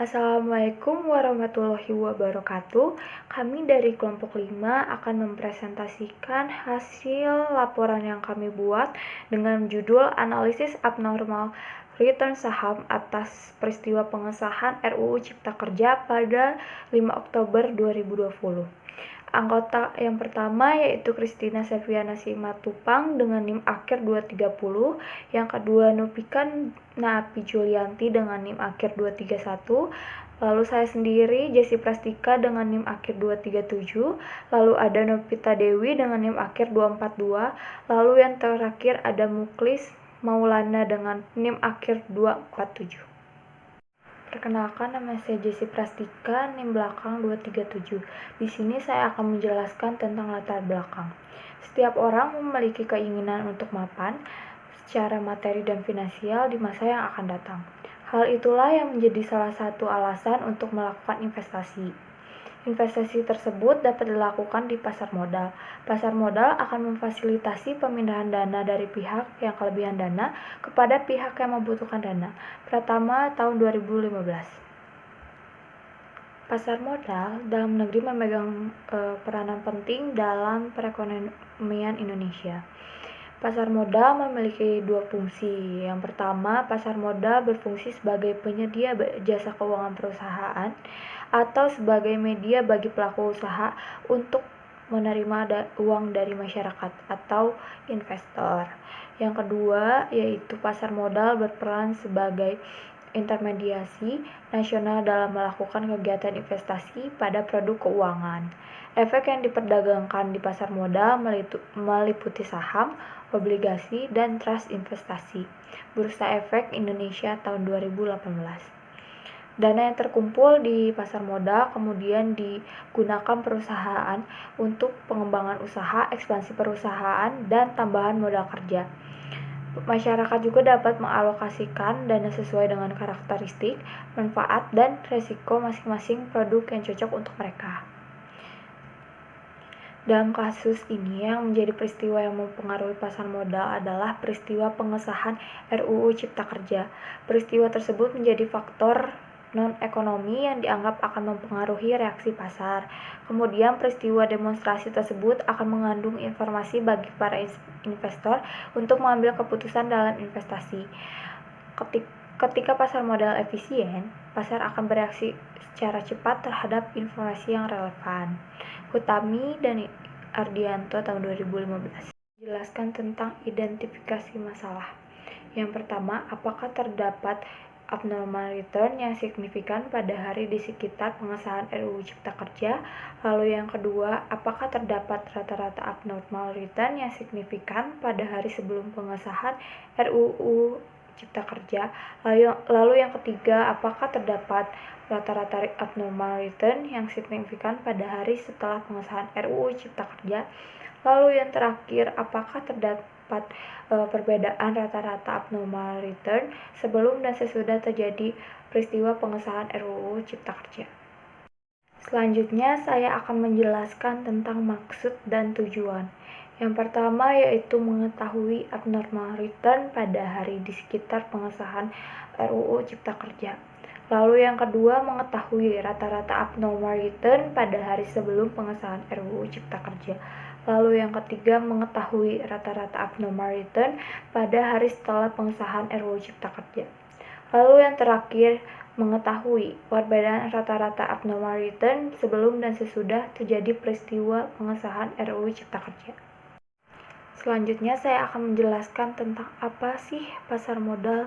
Assalamualaikum warahmatullahi wabarakatuh. Kami dari kelompok 5 akan mempresentasikan hasil laporan yang kami buat dengan judul Analisis Abnormal Return Saham atas peristiwa pengesahan RUU Cipta Kerja pada 5 Oktober 2020. Anggota yang pertama yaitu Christina Selviana Simatupang dengan NIM akhir 230, yang kedua Novikan Naapi Julianti dengan NIM akhir 231, lalu saya sendiri Jesse Prastika dengan NIM akhir 237, lalu ada Novita Dewi dengan NIM akhir 242, lalu yang terakhir ada Muklis Maulana dengan NIM akhir 247. Perkenalkan, nama saya Jesse Prastika, NIM belakang 237. Di sini saya akan menjelaskan tentang latar belakang. Setiap orang memiliki keinginan untuk mapan secara materi dan finansial di masa yang akan datang. Hal itulah yang menjadi salah satu alasan untuk melakukan investasi. Investasi tersebut dapat dilakukan di pasar modal. Pasar modal akan memfasilitasi pemindahan dana dari pihak yang kelebihan dana kepada pihak yang membutuhkan dana. Pratama tahun 2015. Pasar modal dalam negeri memegang peranan penting dalam perekonomian Indonesia. Pasar modal memiliki dua fungsi. Yang pertama, pasar modal berfungsi sebagai penyedia jasa keuangan perusahaan atau sebagai media bagi pelaku usaha untuk menerima uang dari masyarakat atau investor. Yang kedua, yaitu pasar modal berperan sebagai intermediasi nasional dalam melakukan kegiatan investasi pada produk keuangan. Efek yang diperdagangkan di pasar modal meliputi saham, obligasi, dan trust investasi. Bursa Efek Indonesia tahun 2018. Dana yang terkumpul di pasar modal kemudian digunakan perusahaan untuk pengembangan usaha, ekspansi perusahaan, dan tambahan modal kerja. Masyarakat juga dapat mengalokasikan dana sesuai dengan karakteristik, manfaat, dan risiko masing-masing produk yang cocok untuk mereka. Dalam kasus ini, yang menjadi peristiwa yang mempengaruhi pasar modal adalah peristiwa pengesahan RUU Cipta Kerja. Peristiwa tersebut menjadi faktor non-ekonomi yang dianggap akan mempengaruhi reaksi pasar. Kemudian peristiwa demonstrasi tersebut akan mengandung informasi bagi para investor untuk mengambil keputusan dalam investasi. Ketika pasar modal efisien, pasar akan bereaksi secara cepat terhadap informasi yang relevan. Hutami dan Ardianto tahun 2015. Jelaskan tentang identifikasi masalah. Yang pertama, apakah terdapat abnormal return yang signifikan pada hari di sekitar pengesahan RUU Cipta Kerja? Lalu yang kedua, apakah terdapat rata-rata abnormal return yang signifikan pada hari sebelum pengesahan RUU Cipta Kerja? Lalu yang ketiga, apakah terdapat rata-rata abnormal return yang signifikan pada hari setelah pengesahan RUU Cipta Kerja? Lalu yang terakhir, apakah terdapat perbedaan rata-rata abnormal return sebelum dan sesudah terjadi peristiwa pengesahan RUU Cipta Kerja? Selanjutnya, saya akan menjelaskan tentang maksud dan tujuan. Yang pertama yaitu mengetahui abnormal return pada hari di sekitar pengesahan RUU Cipta Kerja. Lalu yang kedua, mengetahui rata-rata abnormal return pada hari sebelum pengesahan RUU Cipta Kerja. Lalu yang ketiga, mengetahui rata-rata abnormal return pada hari setelah pengesahan RUU Cipta Kerja. Lalu yang terakhir, mengetahui perbedaan rata-rata abnormal return sebelum dan sesudah terjadi peristiwa pengesahan RUU Cipta Kerja. Selanjutnya saya akan menjelaskan tentang apa sih pasar modal.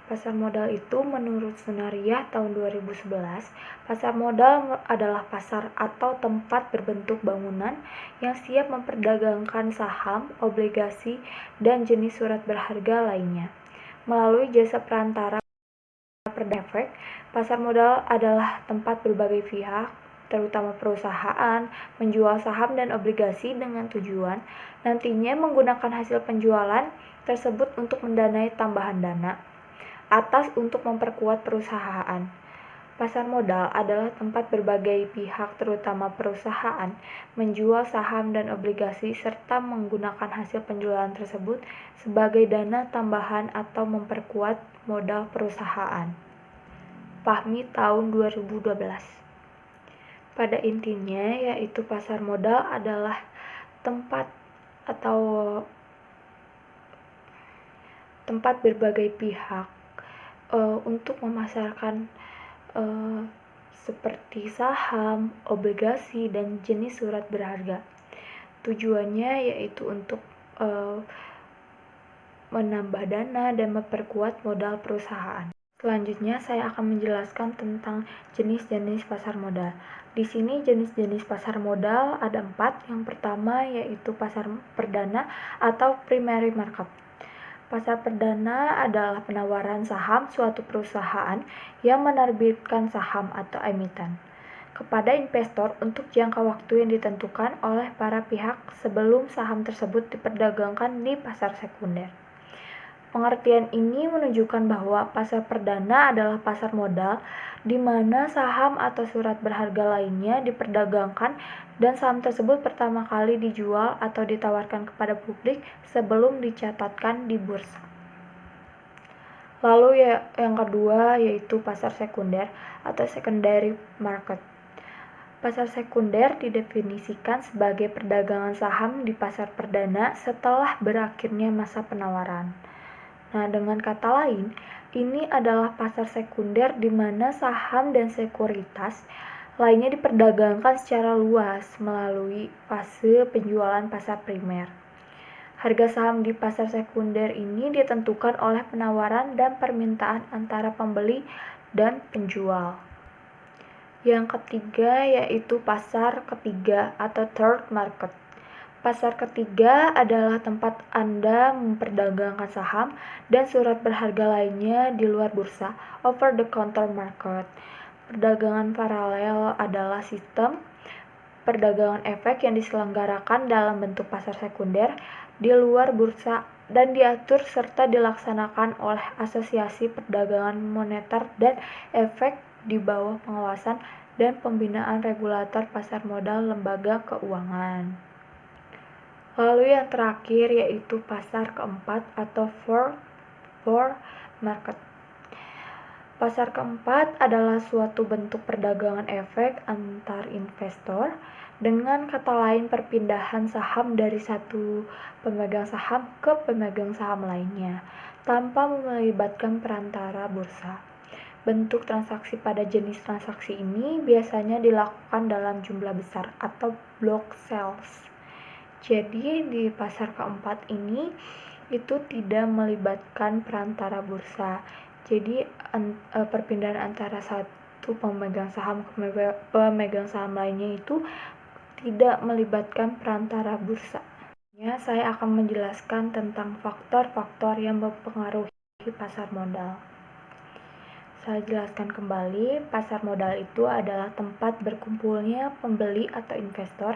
Pasar modal itu menurut Sunariah tahun 2011, pasar modal adalah pasar atau tempat berbentuk bangunan yang siap memperdagangkan saham, obligasi, dan jenis surat berharga lainnya. Melalui jasa perantara efek, pasar modal adalah tempat berbagai pihak, terutama perusahaan, menjual saham dan obligasi dengan tujuan nantinya menggunakan hasil penjualan tersebut untuk mendanai tambahan dana atas untuk memperkuat perusahaan. Pasar modal adalah tempat berbagai pihak, terutama perusahaan, menjual saham dan obligasi serta menggunakan hasil penjualan tersebut sebagai dana tambahan atau memperkuat modal perusahaan. Fahmi tahun 2012. Pada intinya, yaitu pasar modal adalah tempat berbagai pihak untuk memasarkan seperti saham, obligasi, dan jenis surat berharga. Tujuannya yaitu untuk menambah dana dan memperkuat modal perusahaan. Selanjutnya, saya akan menjelaskan tentang jenis-jenis pasar modal. Di sini jenis-jenis pasar modal ada 4. Yang pertama yaitu pasar perdana atau primary market. Pasar perdana adalah penawaran saham suatu perusahaan yang menerbitkan saham atau emiten kepada investor untuk jangka waktu yang ditentukan oleh para pihak sebelum saham tersebut diperdagangkan di pasar sekunder. Pengertian ini menunjukkan bahwa pasar perdana adalah pasar modal di mana saham atau surat berharga lainnya diperdagangkan dan saham tersebut pertama kali dijual atau ditawarkan kepada publik sebelum dicatatkan di bursa. Lalu yang kedua yaitu pasar sekunder atau secondary market. Pasar sekunder didefinisikan sebagai perdagangan saham di pasar perdana setelah berakhirnya masa penawaran. Nah, dengan kata lain, ini adalah pasar sekunder di mana saham dan sekuritas lainnya diperdagangkan secara luas melalui fase penjualan pasar primer. Harga saham di pasar sekunder ini ditentukan oleh penawaran dan permintaan antara pembeli dan penjual. Yang ketiga yaitu pasar ketiga atau third market. Pasar ketiga adalah tempat Anda memperdagangkan saham dan surat berharga lainnya di luar bursa, over the counter market. Perdagangan paralel adalah sistem perdagangan efek yang diselenggarakan dalam bentuk pasar sekunder di luar bursa dan diatur serta dilaksanakan oleh Asosiasi Perdagangan Moneter dan Efek di bawah pengawasan dan pembinaan regulator pasar modal lembaga keuangan. Lalu yang terakhir yaitu pasar keempat atau fourth market. Pasar keempat adalah suatu bentuk perdagangan efek antar investor, dengan kata lain perpindahan saham dari satu pemegang saham ke pemegang saham lainnya, tanpa melibatkan perantara bursa. Bentuk transaksi pada jenis transaksi ini biasanya dilakukan dalam jumlah besar atau block sales. Jadi di pasar keempat ini itu tidak melibatkan perantara bursa. Jadi perpindahan antara satu pemegang saham ke pemegang saham lainnya itu tidak melibatkan perantara bursa. Ya, saya akan menjelaskan tentang faktor-faktor yang mempengaruhi pasar modal. Saya jelaskan kembali, pasar modal itu adalah tempat berkumpulnya pembeli atau investor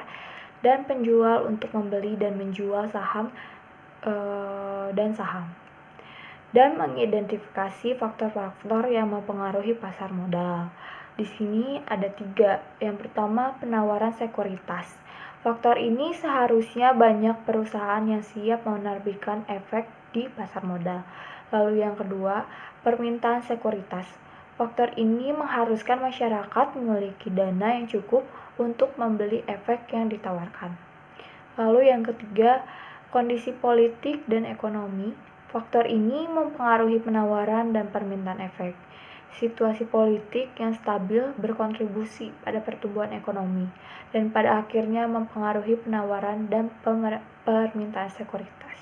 dan penjual untuk membeli dan menjual saham dan mengidentifikasi faktor-faktor yang mempengaruhi pasar modal. Di sini ada 3. Yang pertama, penawaran sekuritas. Faktor ini seharusnya banyak perusahaan yang siap menerbitkan efek di pasar modal. Lalu yang kedua, permintaan sekuritas. Faktor ini mengharuskan masyarakat memiliki dana yang cukup untuk membeli efek yang ditawarkan. Lalu yang ketiga, kondisi politik dan ekonomi. Faktor ini mempengaruhi penawaran dan permintaan efek. Situasi politik yang stabil berkontribusi pada pertumbuhan ekonomi dan pada akhirnya mempengaruhi penawaran dan permintaan sekuritas.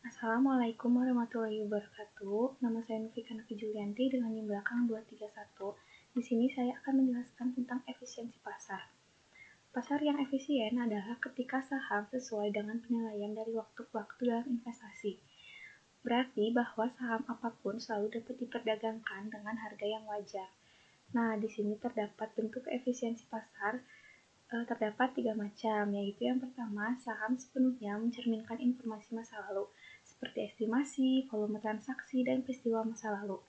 Assalamualaikum warahmatullahi wabarakatuh. Nama saya Novika Novi Julianti dengan NIM belakang 231. Di sini saya akan menjelaskan tentang efisiensi pasar. Pasar yang efisien adalah ketika saham sesuai dengan penilaian dari waktu ke waktu dalam investasi. Berarti bahwa saham apapun selalu dapat diperdagangkan dengan harga yang wajar. Nah, di sini terdapat bentuk efisiensi pasar. Terdapat 3 macam, yaitu yang pertama, saham sepenuhnya mencerminkan informasi masa lalu, seperti estimasi, volume transaksi, dan peristiwa masa lalu.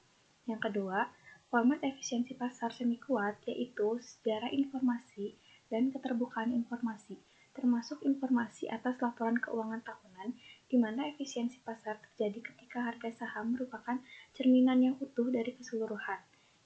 Yang kedua, format efisiensi pasar semi kuat, yaitu sejarah informasi dan keterbukaan informasi, termasuk informasi atas laporan keuangan tahunan, di mana efisiensi pasar terjadi ketika harga saham merupakan cerminan yang utuh dari keseluruhan.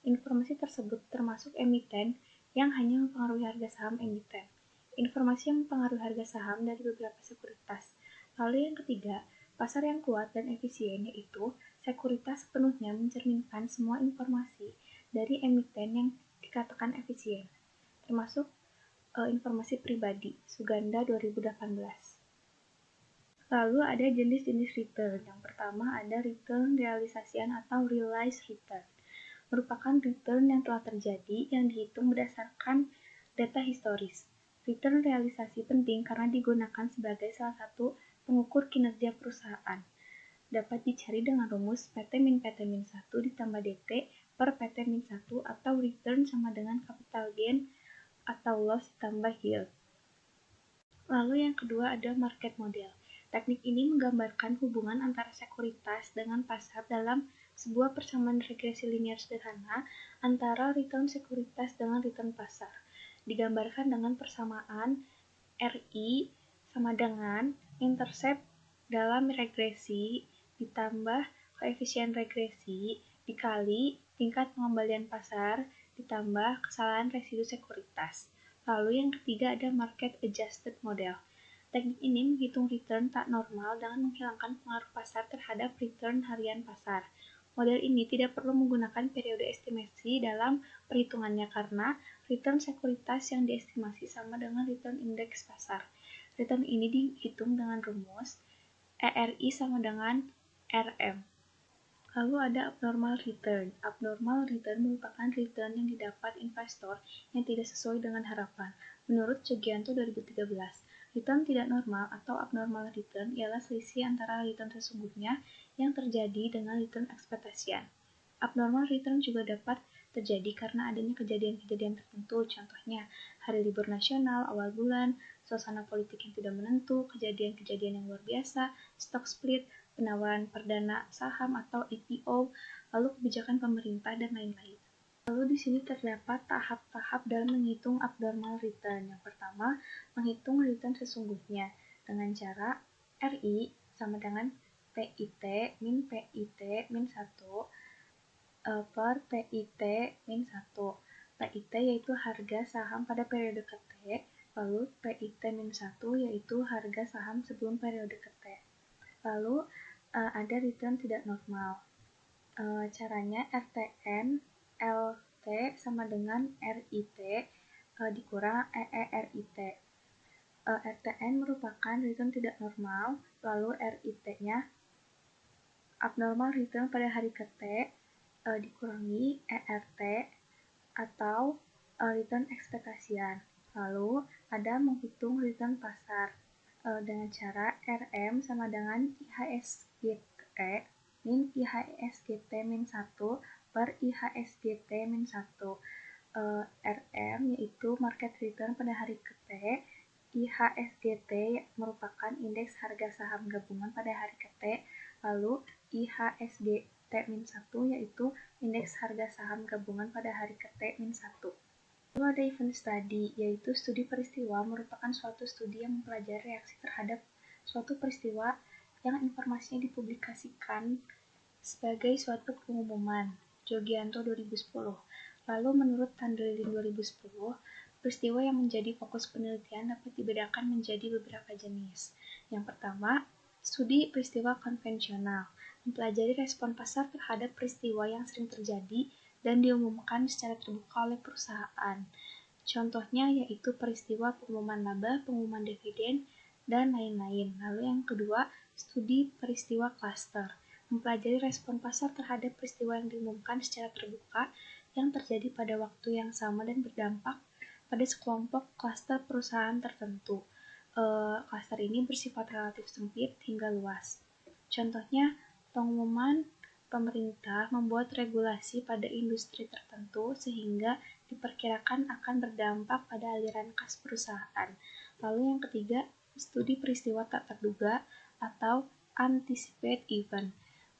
Informasi tersebut termasuk emiten yang hanya mempengaruhi harga saham emiten. Informasi yang mempengaruhi harga saham dari beberapa sekuritas. Lalu yang ketiga, pasar yang kuat dan efisien yaitu sekuritas sepenuhnya mencerminkan semua informasi dari emiten yang dikatakan efisien, termasuk informasi pribadi, Suganda 2018. Lalu ada jenis-jenis return. Yang pertama ada return realisasian atau realized return. Merupakan return yang telah terjadi yang dihitung berdasarkan data historis. Return realisasi penting karena digunakan sebagai salah satu pengukur kinerja perusahaan. Dapat dicari dengan rumus PT-PT-1 ditambah DT per PT-1 atau return sama dengan capital gain atau loss ditambah yield. Lalu yang kedua ada market model. Teknik ini menggambarkan hubungan antara sekuritas dengan pasar dalam sebuah persamaan regresi linear sederhana antara return sekuritas dengan return pasar. Digambarkan dengan persamaan RI sama dengan intercept dalam regresi ditambah koefisien regresi dikali tingkat pengembalian pasar ditambah kesalahan residu sekuritas. Lalu yang ketiga ada market adjusted model. Teknik ini menghitung return tak normal dengan menghilangkan pengaruh pasar terhadap return harian pasar. Model ini tidak perlu menggunakan periode estimasi dalam perhitungannya karena return sekuritas yang diestimasi sama dengan return indeks pasar. Return ini dihitung dengan rumus ERI sama dengan RM. Lalu ada abnormal return. Abnormal return merupakan return yang didapat investor yang tidak sesuai dengan harapan. Menurut Sugianto 2013, return tidak normal atau abnormal return ialah selisih antara return sesungguhnya yang terjadi dengan return ekspektasian. Abnormal return juga dapat terjadi karena adanya kejadian-kejadian tertentu, contohnya hari libur nasional, awal bulan, suasana politik yang tidak menentu, kejadian-kejadian yang luar biasa, stock split, penawaran perdana saham atau IPO, lalu kebijakan pemerintah dan lain-lain. Lalu di sini terdapat tahap-tahap dalam menghitung abnormal return. Yang pertama, menghitung return sesungguhnya dengan cara RI sama dengan PIT min PIT min 1 per PIT min 1. PIT yaitu harga saham pada periode KT, lalu PIT min 1 yaitu harga saham sebelum periode KT. Lalu ada return tidak normal. Caranya RTN LT sama dengan RIT dikurang EERIT. RTN merupakan return tidak normal, lalu RIT-nya abnormal return pada hari KT dikurangi ERT atau return ekspektasian. Lalu ada menghitung return pasar dengan cara RM sama dengan IHSGT min IHSGT min 1 per IHSGT min 1. RM yaitu market return pada hari KT, IHSGT merupakan indeks harga saham gabungan pada hari KT, lalu IHSGT min 1 yaitu indeks harga saham gabungan pada hari KT min 1. Lalu ada event study, yaitu studi peristiwa merupakan suatu studi yang mempelajari reaksi terhadap suatu peristiwa yang informasinya dipublikasikan sebagai suatu pengumuman. Jogianto 2010. Lalu menurut Tandelin 2010, peristiwa yang menjadi fokus penelitian dapat dibedakan menjadi beberapa jenis. Yang pertama, studi peristiwa konvensional, mempelajari respon pasar terhadap peristiwa yang sering terjadi dan diumumkan secara terbuka oleh perusahaan. Contohnya yaitu peristiwa pengumuman laba, pengumuman dividen, dan lain-lain. Lalu yang kedua, studi peristiwa cluster, mempelajari respon pasar terhadap peristiwa yang diumumkan secara terbuka yang terjadi pada waktu yang sama dan berdampak pada sekelompok klaster perusahaan tertentu. Klaster ini bersifat relatif sempit hingga luas. Contohnya, pengumuman pemerintah membuat regulasi pada industri tertentu sehingga diperkirakan akan berdampak pada aliran kas perusahaan. Lalu yang ketiga, studi peristiwa tak terduga atau unanticipated event,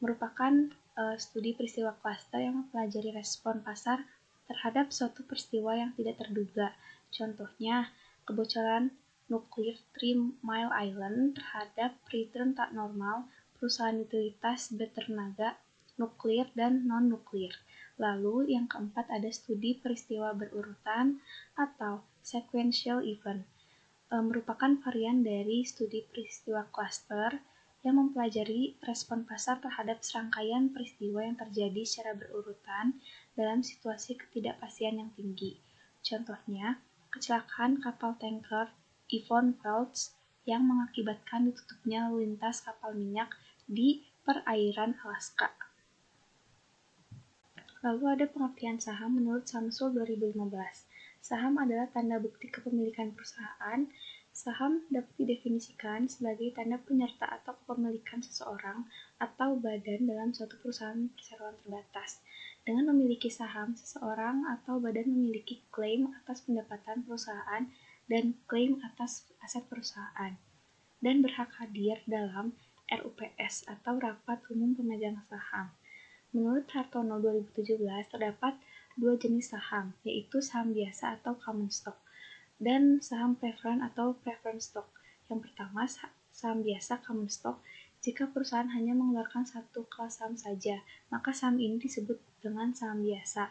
merupakan studi peristiwa cluster yang mempelajari respon pasar terhadap suatu peristiwa yang tidak terduga. Contohnya, kebocoran nuklir 3 Mile Island terhadap return tak normal perusahaan utilitas bertenaga nuklir dan non-nuklir. Lalu yang keempat ada studi peristiwa berurutan atau sequential event, merupakan varian dari studi peristiwa cluster yang mempelajari respon pasar terhadap serangkaian peristiwa yang terjadi secara berurutan dalam situasi ketidakpastian yang tinggi. Contohnya, kecelakaan kapal tanker Yvonne Welch yang mengakibatkan ditutupnya lalu lintas kapal minyak di perairan Alaska. Lalu ada pengertian saham menurut Samsul 2015. Saham adalah tanda bukti kepemilikan perusahaan. Saham dapat didefinisikan sebagai tanda penyerta atau kepemilikan seseorang atau badan dalam suatu perusahaan perseroan terbatas. Dengan memiliki saham, seseorang atau badan memiliki klaim atas pendapatan perusahaan dan klaim atas aset perusahaan, dan berhak hadir dalam RUPS atau Rapat Umum Pemegang Saham. Menurut Hartono 2017, terdapat dua jenis saham, yaitu saham biasa atau common stock dan saham preferred atau preference stock. Yang pertama, saham biasa common stock. Jika perusahaan hanya mengeluarkan satu kelas saham saja, maka saham ini disebut dengan saham biasa.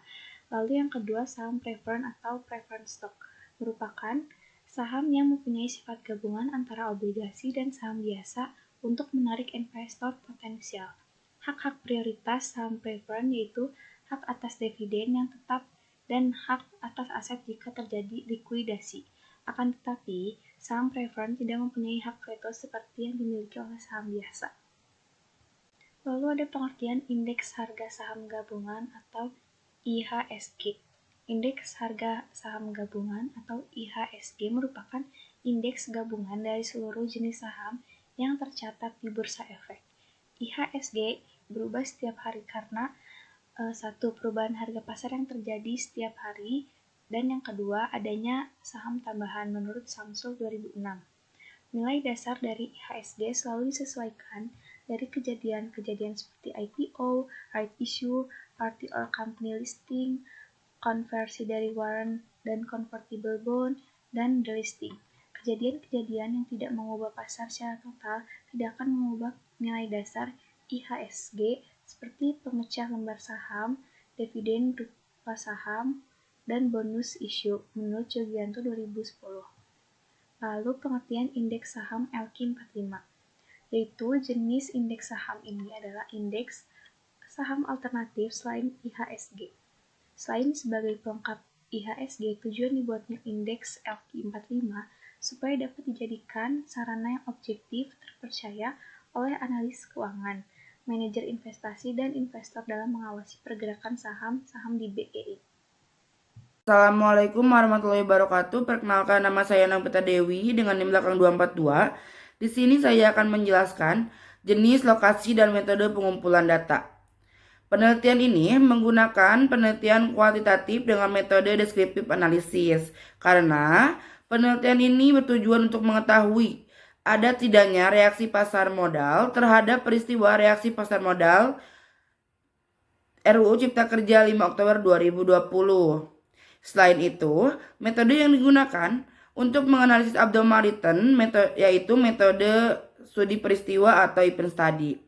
Lalu yang kedua, saham preferred atau preference stock merupakan saham yang mempunyai sifat gabungan antara obligasi dan saham biasa untuk menarik investor potensial. Hak-hak prioritas saham preferred yaitu hak atas dividen yang tetap dan hak atas aset jika terjadi likuidasi. Akan tetapi, saham preferred tidak mempunyai hak veto seperti yang dimiliki oleh saham biasa. Lalu ada pengertian indeks harga saham gabungan atau IHSG. Indeks harga saham gabungan atau IHSG merupakan indeks gabungan dari seluruh jenis saham yang tercatat di Bursa Efek. IHSG berubah setiap hari karena satu, perubahan harga pasar yang terjadi setiap hari, dan yang kedua, adanya saham tambahan menurut Samsul 2006. Nilai dasar dari IHSG selalu disesuaikan dari kejadian-kejadian seperti IPO, right issue, party or company listing, konversi dari warrant dan convertible bond, dan delisting. Kejadian-kejadian yang tidak mengubah pasar secara total tidak akan mengubah nilai dasar IHSG seperti pemecah lembar saham, dividen berupa saham, dan bonus issue menurut Jogianto 2010. Lalu pengertian indeks saham LQ45, yaitu jenis indeks saham ini adalah indeks saham alternatif selain IHSG. Selain sebagai pelengkap IHSG, tujuan dibuatnya indeks LQ45 supaya dapat dijadikan sarana yang objektif terpercaya oleh analis keuangan, manajer investasi, dan investor dalam mengawasi pergerakan saham-saham di BEI. Assalamualaikum warahmatullahi wabarakatuh. Perkenalkan, nama saya Nagita Dewi dengan NIM belakang 242. Di sini saya akan menjelaskan jenis, lokasi, dan metode pengumpulan data. Penelitian ini menggunakan penelitian kualitatif dengan metode descriptive analysis karena penelitian ini bertujuan untuk mengetahui ada tidaknya reaksi pasar modal terhadap peristiwa reaksi pasar modal RUU Cipta Kerja 5 Oktober 2020. Selain itu, metode yang digunakan untuk menganalisis abnormalitas yaitu metode studi peristiwa atau event study.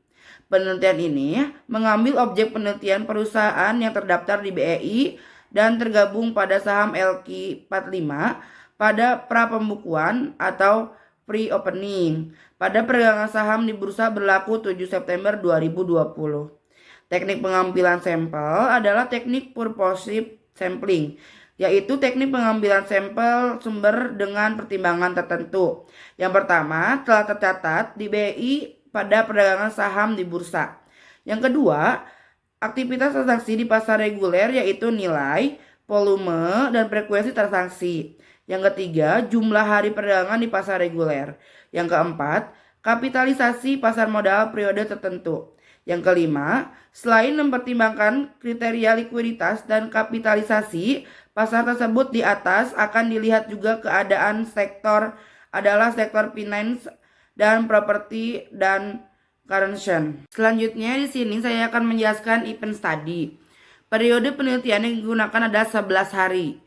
Penelitian ini mengambil objek penelitian perusahaan yang terdaftar di BEI dan tergabung pada saham LQ45 pada pra-pembukuan atau pre-opening pada perdagangan saham di bursa berlaku 7 September 2020. Teknik pengambilan sampel adalah teknik purposive sampling, yaitu teknik pengambilan sampel sumber dengan pertimbangan tertentu. Yang pertama, telah tercatat di BEI pada perdagangan saham di bursa. Yang kedua, aktivitas transaksi di pasar reguler yaitu nilai, volume, dan frekuensi transaksi. Yang ketiga, jumlah hari perdagangan di pasar reguler. Yang keempat, kapitalisasi pasar modal periode tertentu. Yang kelima, selain mempertimbangkan kriteria likuiditas dan kapitalisasi pasar tersebut di atas, akan dilihat juga keadaan sektor adalah sektor finance dan properti dan currency. Selanjutnya di sini saya akan menjelaskan event study. Periode penelitian yang digunakan adalah 11 hari.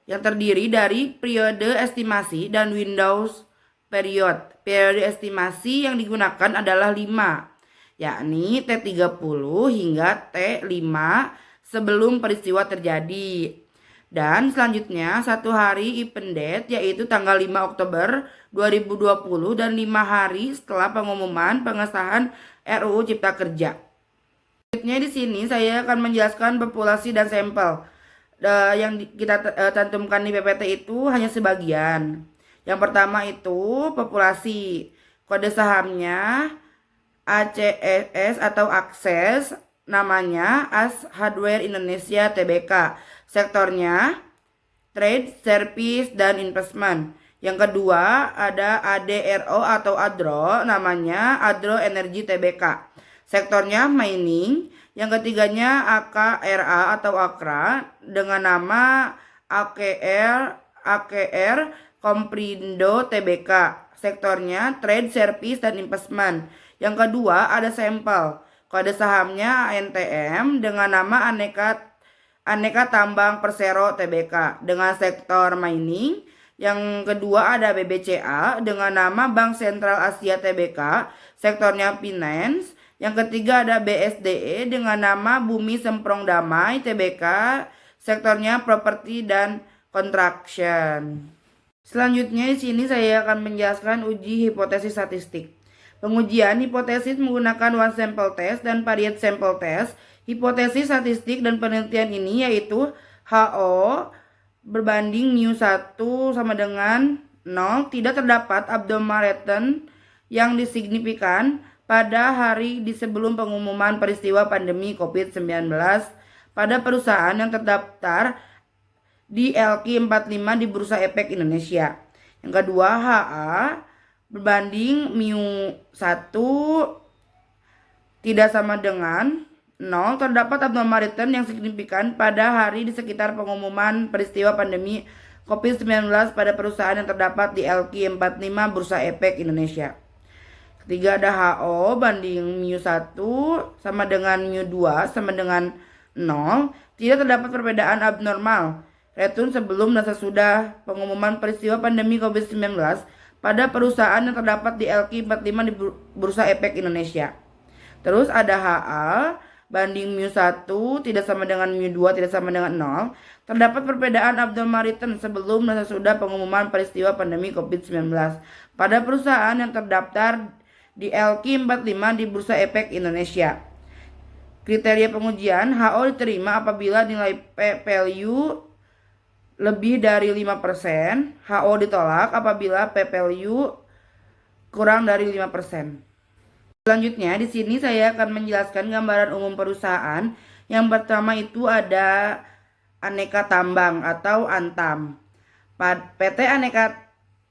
yang terdiri dari periode estimasi dan Windows period. Periode estimasi yang digunakan adalah 5, yakni T30 hingga T5 sebelum peristiwa terjadi. Dan selanjutnya 1 hari event date yaitu tanggal 5 Oktober 2020 dan 5 hari setelah pengumuman pengesahan RUU Cipta Kerja. Selanjutnya di sini saya akan menjelaskan populasi dan sampel. Yang kita cantumkan di PPT itu hanya sebagian. Yang pertama itu populasi. Kode sahamnya ACSS atau Akses, namanya As Hardware Indonesia Tbk. Sektornya Trade, Service, dan Investment. Yang kedua ada ADRO atau ADRO, namanya Adro Energi Tbk. Sektornya mining. Yang ketiganya AKRA atau AKRA dengan nama AKR Komprindo Tbk. Sektornya Trade, Service, dan Investment. Yang kedua ada sampel. Kode sahamnya ANTM dengan nama Aneka Tambang Persero Tbk dengan sektor mining. Yang kedua ada BBCA dengan nama Bank Sentral Asia Tbk, sektornya finance. Yang ketiga ada BSDE dengan nama Bumi Semprong Damai Tbk, sektornya properti dan construction. Selanjutnya di sini saya akan menjelaskan uji hipotesis statistik. Pengujian hipotesis menggunakan one sample test dan variate sample test. Hipotesis statistik dan penelitian ini yaitu HO berbanding mu1 sama dengan 0, tidak terdapat abnormal return yang disignifikan pada hari di sebelum pengumuman peristiwa pandemi COVID-19 pada perusahaan yang terdaftar di LQ45 di Bursa Efek Indonesia. Yang kedua, HA berbanding mu1 tidak sama dengan 0, terdapat abnormal return yang signifikan pada hari di sekitar pengumuman peristiwa pandemi COVID-19 pada perusahaan yang terdapat di LQ45 Bursa Efek Indonesia. Ketiga ada HO banding mu1 sama dengan mu2 sama dengan 0, tidak terdapat perbedaan abnormal return sebelum dan sesudah pengumuman peristiwa pandemi COVID-19 pada perusahaan yang terdapat di LQ45 di Bursa Efek Indonesia. Terus ada HA banding mu1 tidak sama dengan mu2 tidak sama dengan 0, terdapat perbedaan abnormal return sebelum dan sesudah pengumuman peristiwa pandemi COVID-19 pada perusahaan yang terdaftar di LQ45 di Bursa Efek Indonesia. Kriteria pengujian, HO diterima apabila nilai p-value lebih dari 5%, HO ditolak apabila p-value kurang dari 5%. Selanjutnya di sini saya akan menjelaskan gambaran umum perusahaan. Yang pertama itu ada Aneka Tambang atau Antam. PT Aneka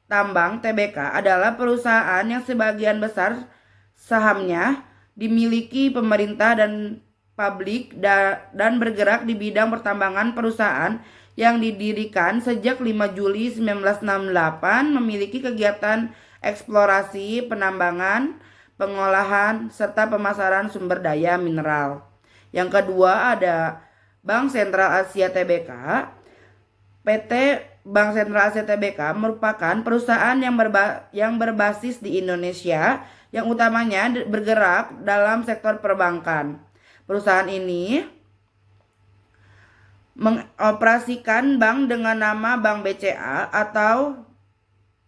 Tambang Tbk adalah perusahaan yang sebagian besar sahamnya dimiliki pemerintah dan publik dan bergerak di bidang pertambangan. Perusahaan yang didirikan sejak 5 Juli 1968 memiliki kegiatan eksplorasi, penambangan, pengolahan, serta pemasaran sumber daya mineral. Yang kedua ada Bank Sentral Asia Tbk. PT Bank Sentral Asia Tbk merupakan perusahaan yang berbasis di Indonesia yang utamanya bergerak dalam sektor perbankan. Perusahaan ini mengoperasikan bank dengan nama Bank BCA atau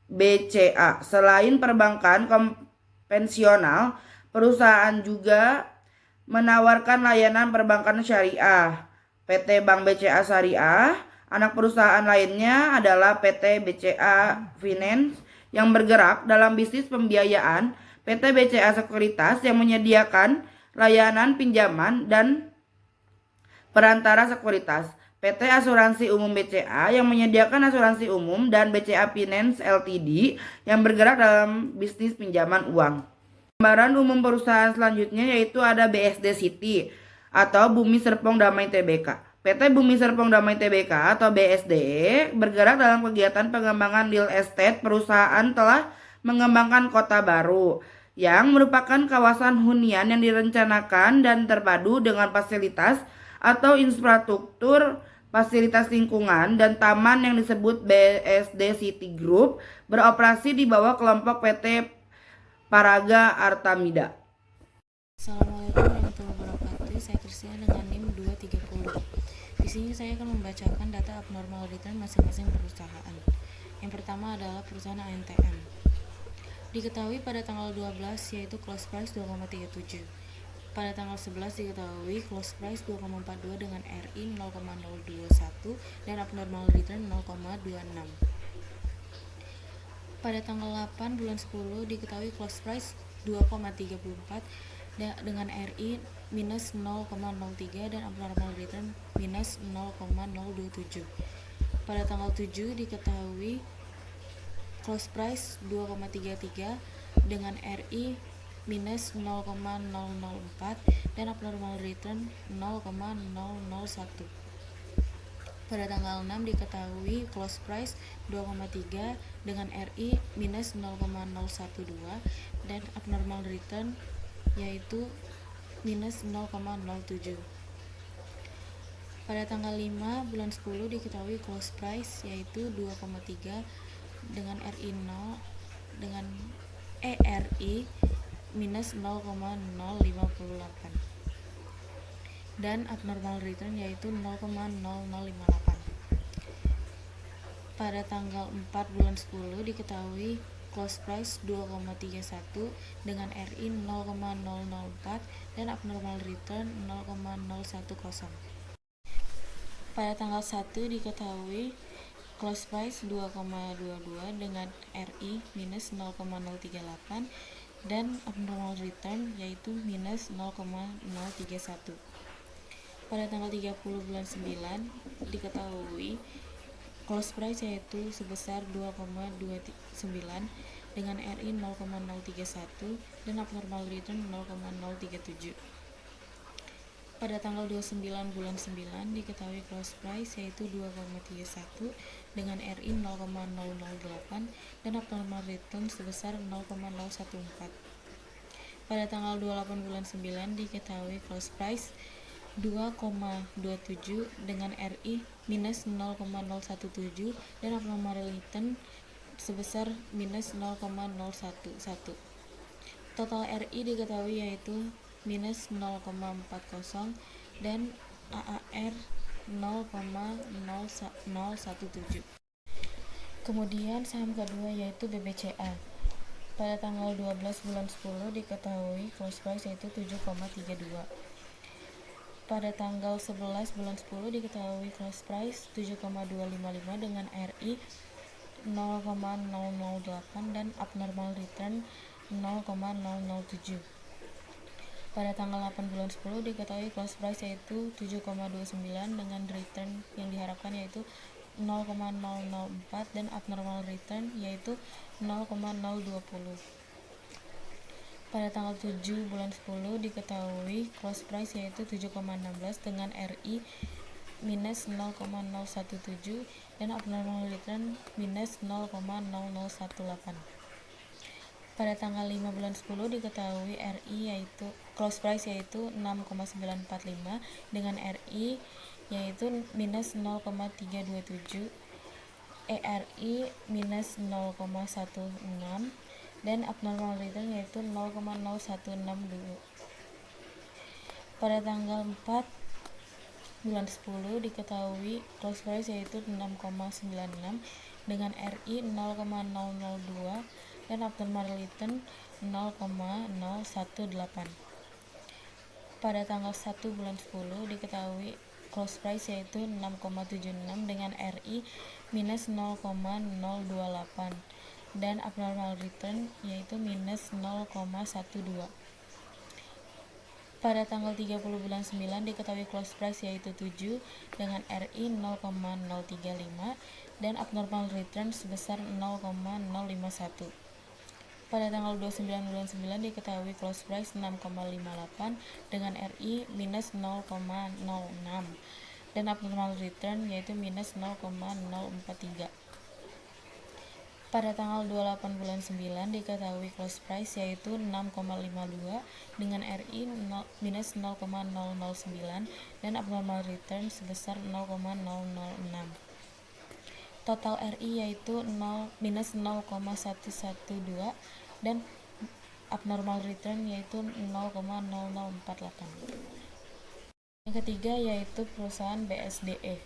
BCA. Selain perbankan konvensional, perusahaan juga menawarkan layanan perbankan syariah. PT Bank BCA Syariah, anak perusahaan lainnya adalah PT BCA Finance yang bergerak dalam bisnis pembiayaan, PT BCA Sekuritas yang menyediakan layanan pinjaman dan perantara sekuritas, PT Asuransi Umum BCA yang menyediakan asuransi umum, dan BCA Finance Ltd yang bergerak dalam bisnis pinjaman uang. Gambaran umum perusahaan selanjutnya yaitu ada BSD City atau Bumi Serpong Damai Tbk. PT Bumi Serpong Damai Tbk atau BSD bergerak dalam kegiatan pengembangan real estate. Perusahaan telah mengembangkan Kota Baru yang merupakan kawasan hunian yang direncanakan dan terpadu dengan fasilitas atau infrastruktur fasilitas lingkungan, dan taman yang disebut BSD City Group beroperasi di bawah kelompok PT Paraga Artamida. Assalamualaikum warahmatullahi wabarakatuh. Saya Kristina dengan NIM 230. Di sini saya akan membacakan data abnormal return masing-masing perusahaan. Yang pertama adalah perusahaan ANTM. Diketahui pada tanggal 12 yaitu close price 2,37. Pada tanggal 11 diketahui close price 2,42 dengan RI 0,021 dan abnormal return 0,26. Pada tanggal 8 bulan 10 diketahui close price 2,34 dengan RI minus 0,03 dan abnormal return minus 0,027. Pada tanggal 7 diketahui close price 2,33 dengan RI minus 0,004 dan abnormal return 0,001. Pada tanggal 6 diketahui close price 2,3 dengan RI minus 0,012 dan abnormal return yaitu minus 0,07. Pada tanggal 5 bulan 10 diketahui close price yaitu 2,3 dengan RI 0 dengan ERI minus 0,058 dan abnormal return yaitu 0,0058. Pada tanggal 4 bulan 10 diketahui close price 2,31 dengan RI 0,004 dan abnormal return 0,010. Pada tanggal 1 diketahui close price 2,22 dengan RI minus 0,038 dan abnormal return yaitu minus 0,031. Pada tanggal 30 bulan 9 diketahui close price yaitu sebesar 2,29 dengan RI 0,031 dan abnormal return 0,037. Pada tanggal 29 bulan 9 diketahui close price yaitu 2,31 dengan RI 0,008 dan abnormal return sebesar 0,014. Pada tanggal 28 bulan 9 diketahui close price 2,27 dengan RI minus 0,017 dan abnormal return sebesar minus 0,011. Total RI diketahui yaitu minus 0,40 dan AAR 0,017. Kemudian saham kedua yaitu BBCA. Pada tanggal 12 bulan 10 diketahui close price yaitu 7,32. Pada tanggal 11 bulan 10 diketahui close price 7,255 dengan RI 0,008 dan abnormal return 0,007. Pada tanggal 8 bulan 10 diketahui close price yaitu 7,29 dengan return yang diharapkan yaitu 0,004 dan abnormal return yaitu 0,020. Pada tanggal 7 bulan 10 diketahui close price yaitu 7,16 dengan RI minus 0,017 dan abnormal return minus 0,0018. Pada tanggal 5 bulan 10 diketahui RI yaitu close price yaitu 6,945 dengan RI yaitu minus 0,327, ERI minus 0,16 dan abnormal return yaitu 0,0162. Pada tanggal 4 bulan 10 diketahui close price yaitu 6,96 dengan RI 0,002 dan abnormal return 0,018. Pada tanggal 1 bulan 10 diketahui close price yaitu 6,76 dengan RI minus 0,028 dan abnormal return yaitu minus 0,12. Pada tanggal 30 bulan 9 diketahui close price yaitu 7 dengan RI 0,035 dan abnormal return sebesar 0,051. Pada tanggal 29 bulan 9 diketahui close price 6,58 dengan RI minus 0,06 dan abnormal return yaitu minus 0,043. Pada tanggal 28 bulan 9 diketahui close price yaitu 6,52 dengan RI minus 0,009 dan abnormal return sebesar 0,006. Total RI yaitu minus 0,112 dan abnormal return yaitu 0,0048. Yang ketiga yaitu perusahaan BSDE.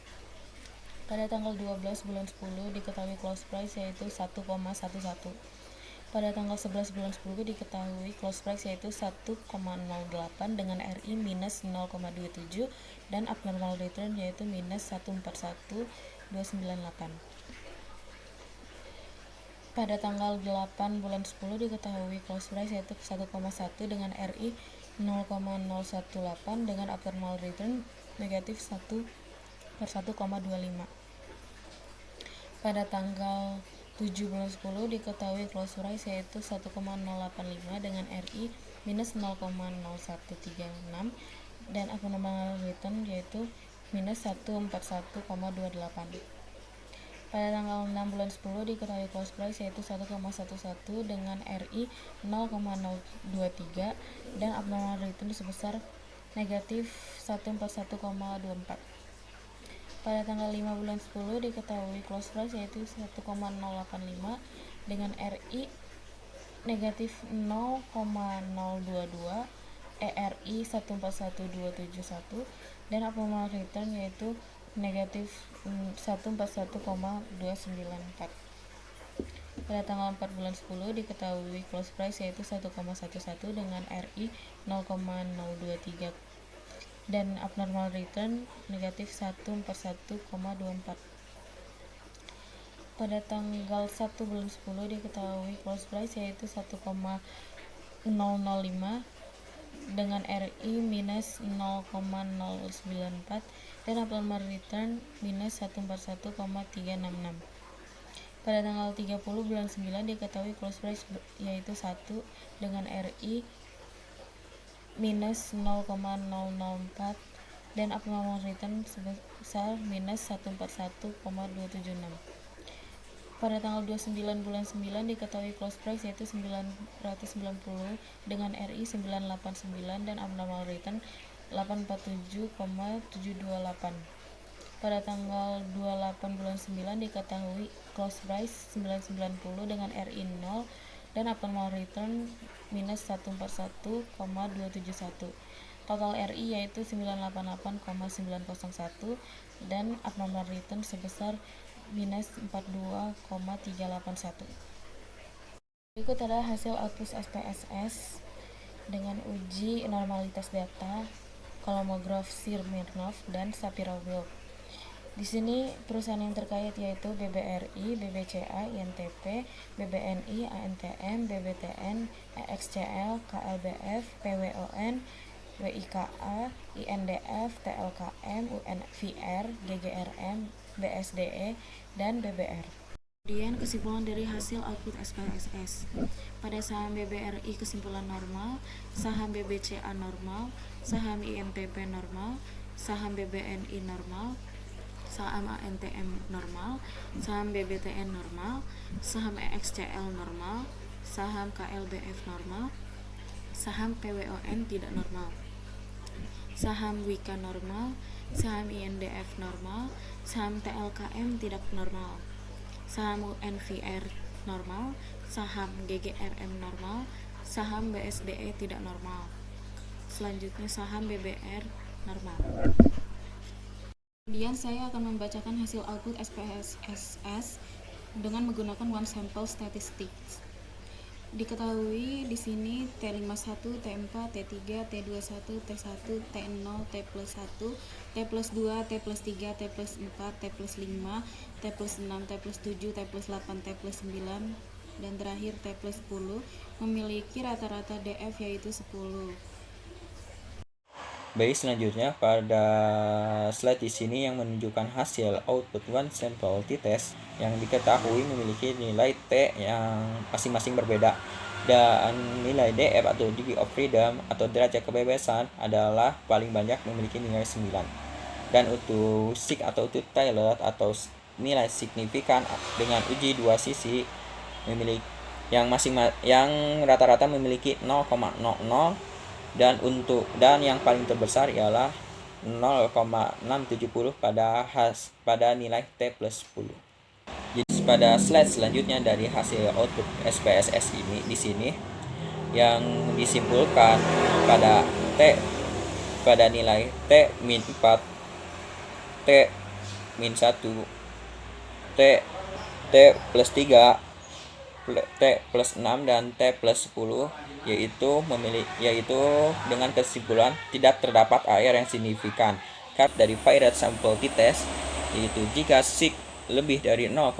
Pada tanggal 12 bulan 10 diketahui close price yaitu 1,11. Pada tanggal 11 bulan 10 diketahui close price yaitu 1,08 dengan RI minus 0,27 dan abnormal return yaitu minus 141,298. Pada tanggal 8 bulan 10 diketahui close price yaitu 1,1 dengan RI 0,018 dengan abnormal return negatif 1/1,25. Pada tanggal 7 bulan 10 diketahui close price yaitu 1,085 dengan RI minus 0,0136 dan abnormal return yaitu minus 141,28. Pada tanggal 6 bulan 10 diketahui close price yaitu 1,11 dengan RI 0,023 dan abnormal return sebesar negatif 141,24. Pada tanggal 5 bulan 10 diketahui close price yaitu 1,085 dengan RI negatif 0,022, ERI 141271 dan abnormal return yaitu negatif 141,294. Pada tanggal 4 bulan 10 diketahui close price yaitu 1,11 dengan RI 0,023 dan abnormal return negatif 1/1,24. Pada tanggal 1 bulan 10 diketahui close price yaitu 1,005 dengan RI minus 0,094 dan abnormal return minus 1/1,366. Pada tanggal 30 bulan 9 diketahui close price yaitu 1 dengan RI minus 0,004 dan abnormal return sebesar minus 141,276. Pada tanggal 29 bulan 9 diketahui close price yaitu 990 dengan RI 989 dan abnormal return 847,728. Pada tanggal 28 bulan 9 diketahui close price 990 dengan RI 0 dan abnormal return minus 1/1,271. Total RI yaitu 988,901 dan abnormal return sebesar minus 42,381. Berikut adalah hasil output SPSS dengan uji normalitas data, kolomograf Smirnov dan Shapiro-Wilk. Di sini perusahaan yang terkait yaitu BBRI, BBCA, INTP, BBNI, ANTM, BBTN, EXCL, KLBF, PWON, WIKA, INDF, TLKM, UNVR, GGRM, BSDE, dan BBR. Kemudian kesimpulan dari hasil output SPSS. Pada saham BBRI kesimpulan normal, saham BBCA normal, saham INTP normal, saham BBNI normal, saham ANTM normal, saham BBTN normal, saham EXCL normal, saham KLBF normal, saham PWON tidak normal, saham WIKA normal, saham INDF normal, saham TLKM tidak normal, saham UNVR normal, saham GGRM normal, saham BSDE tidak normal. Selanjutnya saham BBR normal. Kemudian saya akan membacakan hasil output SPSS dengan menggunakan one sample statistics. Diketahui di sini T51, T4, T3, T21, T1, T0, T plus 1, T plus 2, T plus 3, T plus 4, T plus 5, T plus 6, T plus 7, T plus 8, T plus 9, dan terakhir T plus 10 memiliki rata-rata DF yaitu 10. Baik, selanjutnya pada slide di sini yang menunjukkan hasil output one sample t-test yang diketahui memiliki nilai T yang masing-masing berbeda, dan nilai DF atau degree of freedom atau derajat kebebasan adalah paling banyak memiliki nilai 9. Dan untuk SIG atau untuk Taylor atau nilai signifikan dengan uji dua sisi yang rata-rata memiliki 0,00 dan yang paling terbesar ialah 0,670 pada nilai T plus 10. Jadi pada slide selanjutnya dari hasil output SPSS ini di sini yang disimpulkan pada nilai T min 4, T min 1, T plus 3, T plus 6 dan T plus 10 yaitu dengan kesimpulan tidak terdapat air yang signifikan dari Virate Sample T-Test, yaitu jika SIG lebih dari 0,05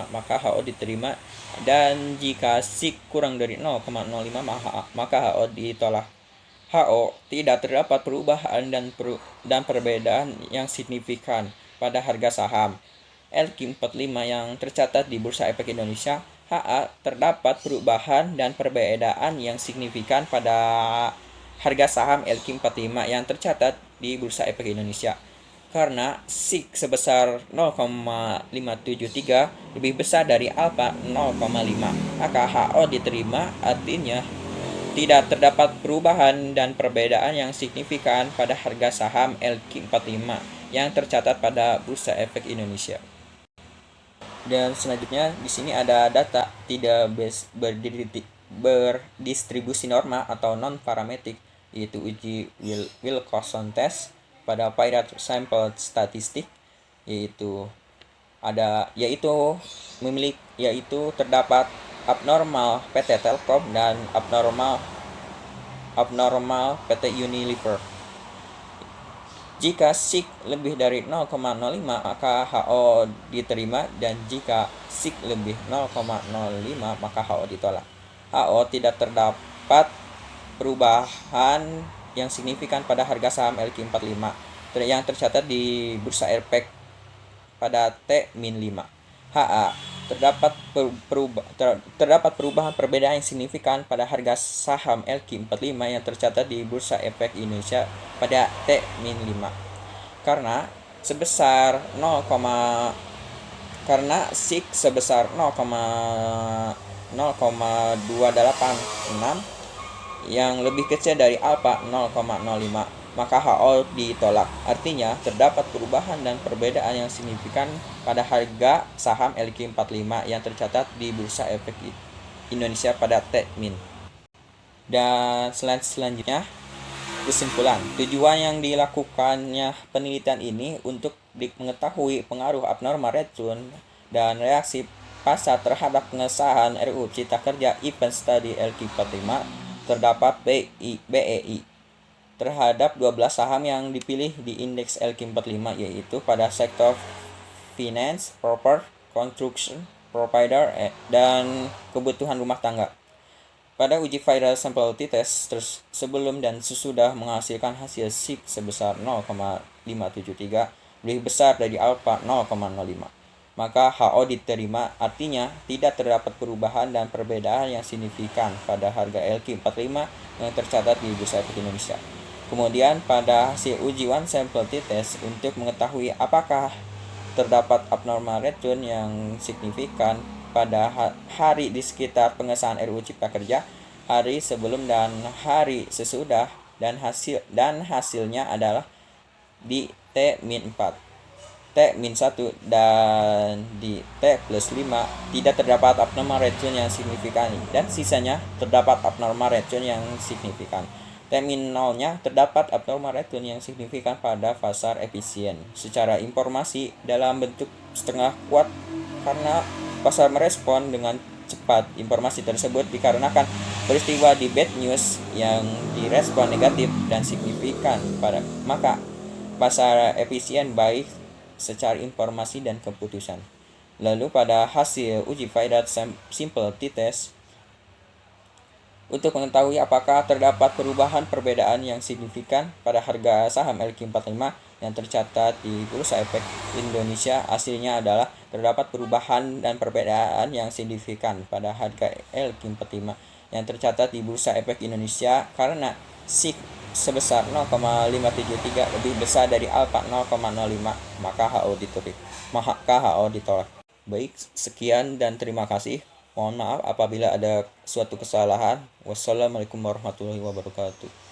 maka HO diterima dan jika SIG kurang dari 0,05 maka HO ditolak. HO tidak terdapat perubahan dan perbedaan yang signifikan pada harga saham LQ45 yang tercatat di Bursa Efek Indonesia. HA terdapat perubahan dan perbedaan yang signifikan pada harga saham LQ45 yang tercatat di Bursa Efek Indonesia. Karena SIG sebesar 0,573 lebih besar dari alfa 0,5, maka HO diterima, artinya tidak terdapat perubahan dan perbedaan yang signifikan pada harga saham LQ45 yang tercatat pada Bursa Efek Indonesia. Dan selanjutnya di sini ada data tidak berdistribusi norma atau non parametrik, yaitu uji Wilcoxon test pada Virate Sample Statistik, yaitu terdapat abnormal PT Telkom dan abnormal PT Unilever. Jika SIG lebih dari 0,05 maka HO diterima dan jika SIG lebih 0,05 maka HO ditolak. HO tidak terdapat perubahan yang signifikan pada harga saham LQ45 yang tercatat di Bursa Efek pada T-5. HA terdapat perubahan perbedaan yang signifikan pada harga saham LQ45 yang tercatat di Bursa Efek Indonesia pada T-5 karena SIG sebesar 0,286 yang lebih kecil dari alfa 0,05 maka HO ditolak. Artinya terdapat perubahan dan perbedaan yang signifikan pada harga saham LQ45 yang tercatat di Bursa Efek Indonesia pada T-min. Dan selanjutnya kesimpulan. Tujuan yang dilakukannya penelitian ini untuk mengetahui pengaruh abnormal racun dan reaksi pasar terhadap pengesahan RUU Cipta Kerja Event Study LQ45 terdapat BEI terhadap 12 saham yang dipilih di indeks LQ45, yaitu pada sektor finance, property, construction, provider, dan kebutuhan rumah tangga. Pada uji Virate Sample T-Test sebelum dan sesudah menghasilkan hasil SIG sebesar 0,573 lebih besar dari alfa 0,05, maka HO diterima, artinya tidak terdapat perubahan dan perbedaan yang signifikan pada harga LQ45 yang tercatat di Bursa Efek Indonesia. Kemudian pada hasil uji one sample T-Test untuk mengetahui apakah terdapat abnormal racun yang signifikan pada hari di sekitar pengesahan RUU Cipta Kerja, hari sebelum dan hari sesudah, dan hasilnya adalah di T-4, T-1 dan di T plus 5 tidak terdapat abnormal racun yang signifikan dan sisanya terdapat abnormal racun yang signifikan. T-0-nya terdapat abnormal racun yang signifikan pada pasar efisien. Secara informasi dalam bentuk setengah kuat karena pasar merespon dengan cepat. Informasi tersebut dikarenakan peristiwa di bad news yang direspon negatif dan signifikan maka pasar efisien baik secara informasi dan keputusan. Lalu pada hasil uji Virate Sample T-Test untuk mengetahui apakah terdapat perubahan perbedaan yang signifikan pada harga saham LQ45 yang tercatat di Bursa Efek Indonesia, hasilnya adalah terdapat perubahan dan perbedaan yang signifikan pada harga LQ45 yang tercatat di Bursa Efek Indonesia karena SIG sebesar 0,573 lebih besar dari alfa 0,05 maka HO ditolak. Baik, sekian dan terima kasih. Mohon maaf apabila ada suatu kesalahan. Wassalamualaikum warahmatullahi wabarakatuh.